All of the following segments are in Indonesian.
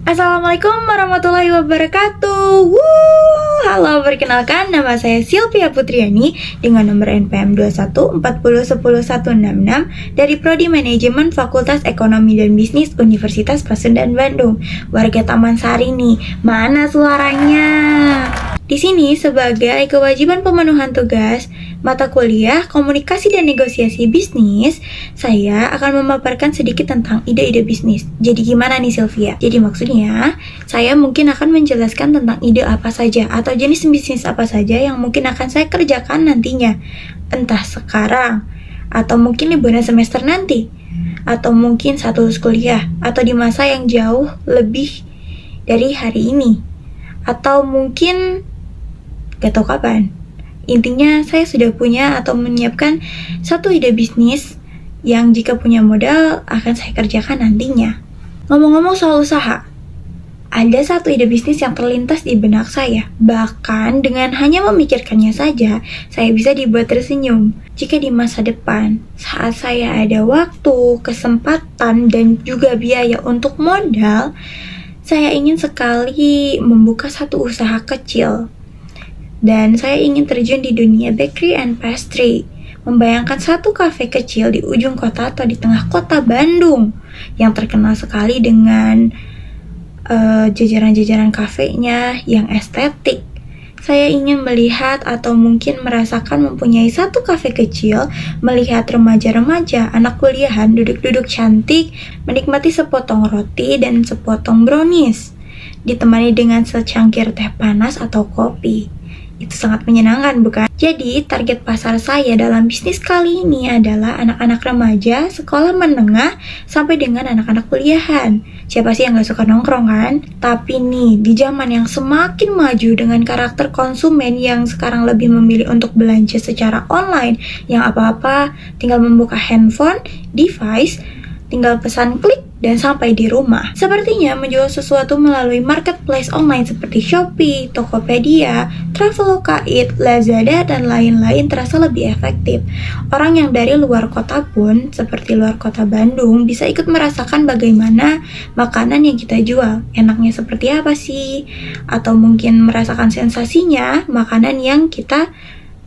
Assalamualaikum warahmatullahi wabarakatuh. Halo, perkenalkan nama saya Sylvia Putriani dengan nomor NPM 2140101166 dari Prodi Manajemen Fakultas Ekonomi dan Bisnis Universitas Pasundan Bandung. Warga Taman Sari nih, mana suaranya? Di sini sebagai kewajiban pemenuhan tugas mata kuliah Komunikasi dan Negosiasi Bisnis, saya akan memaparkan sedikit tentang ide-ide bisnis. Jadi gimana nih Sylvia? Jadi maksudnya, saya mungkin akan menjelaskan tentang ide apa saja atau jenis bisnis apa saja yang mungkin akan saya kerjakan nantinya. Entah sekarang, atau mungkin liburan semester nanti, atau mungkin saat lulus kuliah, atau di masa yang jauh lebih dari hari ini, atau mungkin gak tahu kapan. Intinya saya sudah punya atau menyiapkan satu ide bisnis yang jika punya modal akan saya kerjakan nantinya. Ngomong-ngomong soal usaha, ada satu ide bisnis yang terlintas di benak saya. Bahkan dengan hanya memikirkannya saja, saya bisa dibuat tersenyum. Jika di masa depan, saat saya ada waktu, kesempatan, dan juga biaya untuk modal, saya ingin sekali membuka satu usaha kecil. Dan saya ingin terjun di dunia bakery and pastry. Membayangkan satu kafe kecil di ujung kota atau di tengah kota Bandung yang terkenal sekali dengan jajaran-jajaran kafenya yang estetik. Saya ingin melihat atau mungkin merasakan mempunyai satu kafe kecil, melihat remaja-remaja, anak kuliahan duduk-duduk cantik, menikmati sepotong roti dan sepotong brownies, ditemani dengan secangkir teh panas atau kopi. Itu sangat menyenangkan, bukan? Jadi, target pasar saya dalam bisnis kali ini adalah anak-anak remaja, sekolah menengah, sampai dengan anak-anak kuliahan. Siapa sih yang gak suka nongkrong, kan? Tapi nih, di zaman yang semakin maju dengan karakter konsumen yang sekarang lebih memilih untuk belanja secara online, yang apa-apa tinggal membuka handphone, device, tinggal pesan klik, dan sampai di rumah. Sepertinya menjual sesuatu melalui marketplace online seperti Shopee, Tokopedia, Traveloka, Eat, Lazada, dan lain-lain terasa lebih efektif. Orang yang dari luar kota pun, seperti luar kota Bandung, bisa ikut merasakan bagaimana makanan yang kita jual. Enaknya seperti apa sih? Atau mungkin merasakan sensasinya makanan yang kita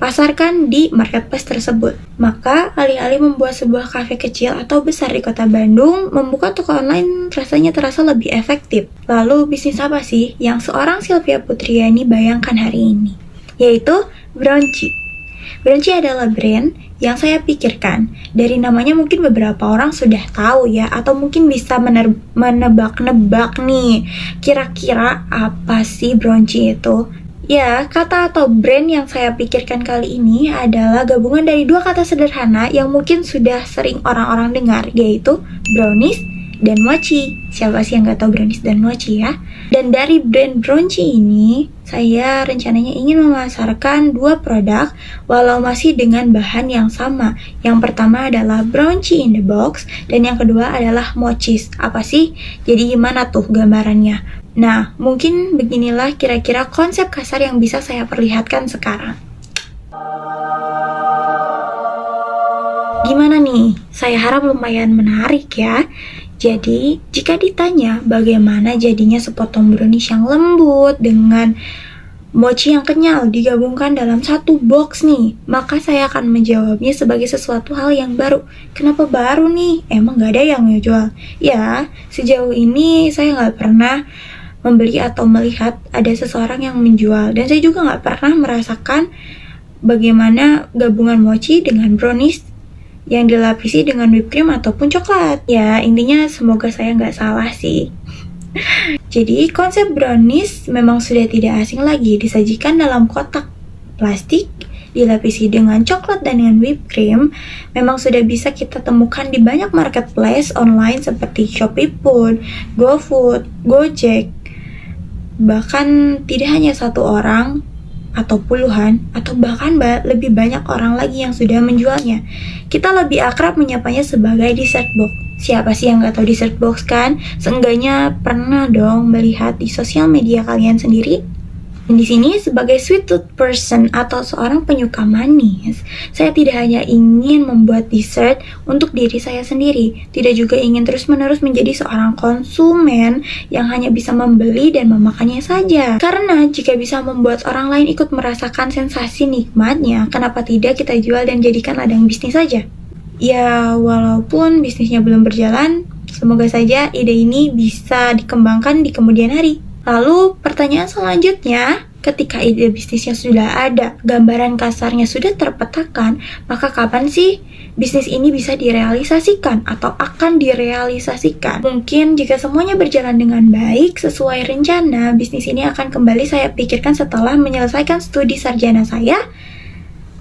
pasarkan di marketplace tersebut. Maka, alih-alih membuat sebuah kafe kecil atau besar di kota Bandung, membuka toko online rasanya terasa lebih efektif. Lalu, bisnis apa sih yang seorang Sylvia Putriani bayangkan hari ini? Yaitu Bronchi. Bronchi adalah brand yang saya pikirkan. Dari namanya mungkin beberapa orang sudah tahu ya, atau mungkin bisa menebak-nebak nih, kira-kira apa sih Bronchi itu? Ya, kata atau brand yang saya pikirkan kali ini adalah gabungan dari dua kata sederhana yang mungkin sudah sering orang-orang dengar, yaitu brownies dan mochi. Siapa sih yang gak tahu brownies dan mochi ya? Dan dari brand Bronchi ini, saya rencananya ingin memasarkan dua produk walau masih dengan bahan yang sama. Yang pertama adalah Bronchi in the box, dan yang kedua adalah mochis. Apa sih? Jadi gimana tuh gambarannya? Nah, mungkin beginilah kira-kira konsep kasar yang bisa saya perlihatkan sekarang. Gimana nih? Saya harap lumayan menarik ya. Jadi, jika ditanya bagaimana jadinya sepotong brownies yang lembut dengan mochi yang kenyal digabungkan dalam satu box nih, maka saya akan menjawabnya sebagai sesuatu hal yang baru. Kenapa baru nih? Emang gak ada yang jual? Ya, sejauh ini saya gak pernah membeli atau melihat ada seseorang yang menjual, dan saya juga gak pernah merasakan bagaimana gabungan mochi dengan brownies yang dilapisi dengan whipped cream ataupun coklat. Ya, intinya semoga saya gak salah sih. Jadi, konsep brownies memang sudah tidak asing lagi, disajikan dalam kotak plastik, dilapisi dengan coklat dan dengan whipped cream. Memang sudah bisa kita temukan di banyak marketplace online seperti Shopee Food, GoFood, Gojek. Bahkan tidak hanya satu orang atau puluhan, atau bahkan lebih banyak orang lagi yang sudah menjualnya. Kita lebih akrab menyapanya sebagai dessert box. Siapa sih yang gak tahu dessert box kan? Seenggaknya pernah dong melihat di sosial media kalian sendiri. Dan di sini sebagai sweet tooth person atau seorang penyuka manis, saya tidak hanya ingin membuat dessert untuk diri saya sendiri, tidak juga ingin terus-menerus menjadi seorang konsumen yang hanya bisa membeli dan memakannya saja. Karena jika bisa membuat orang lain ikut merasakan sensasi nikmatnya, kenapa tidak kita jual dan jadikan ladang bisnis saja? Ya, walaupun bisnisnya belum berjalan, semoga saja ide ini bisa dikembangkan di kemudian hari. Lalu pertanyaan selanjutnya, ketika ide bisnisnya sudah ada, gambaran kasarnya sudah terpetakan, maka kapan sih bisnis ini bisa direalisasikan atau akan direalisasikan? Mungkin jika semuanya berjalan dengan baik sesuai rencana, bisnis ini akan kembali saya pikirkan setelah menyelesaikan studi sarjana saya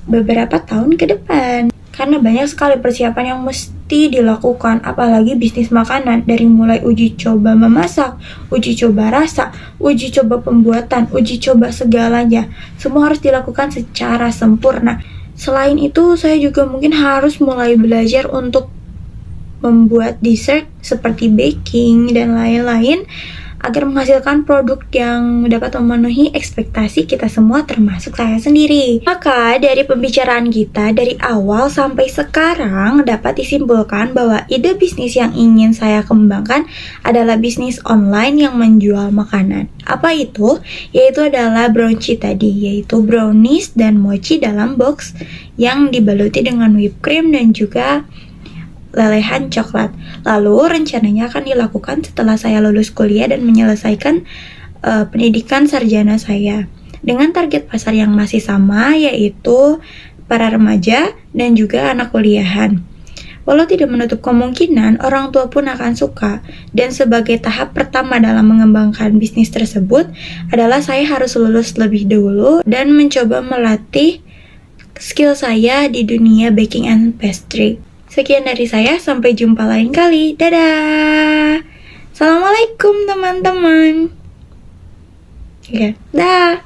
beberapa tahun ke depan. Karena banyak sekali persiapan yang mesti dilakukan, apalagi bisnis makanan, dari mulai uji coba memasak, uji coba rasa, uji coba pembuatan, uji coba segalanya. Semua harus dilakukan secara sempurna. Selain itu, saya juga mungkin harus mulai belajar untuk membuat dessert seperti baking dan lain-lain, agar menghasilkan produk yang dapat memenuhi ekspektasi kita semua termasuk saya sendiri. Maka dari pembicaraan kita dari awal sampai sekarang dapat disimpulkan bahwa ide bisnis yang ingin saya kembangkan adalah bisnis online yang menjual makanan. Apa itu? Yaitu adalah brownie tadi, yaitu brownies dan mochi dalam box yang dibaluti dengan whipped cream dan juga lelehan coklat. Lalu rencananya akan dilakukan setelah saya lulus kuliah dan menyelesaikan pendidikan sarjana saya, dengan target pasar yang masih sama, yaitu para remaja dan juga anak kuliahan. Walau tidak menutup kemungkinan orang tua pun akan suka, dan sebagai tahap pertama dalam mengembangkan bisnis tersebut adalah saya harus lulus lebih dulu dan mencoba melatih skill saya di dunia baking and pastry. Sekian dari saya, sampai jumpa lain kali. Dadah. Assalamualaikum teman-teman. Oke, dah.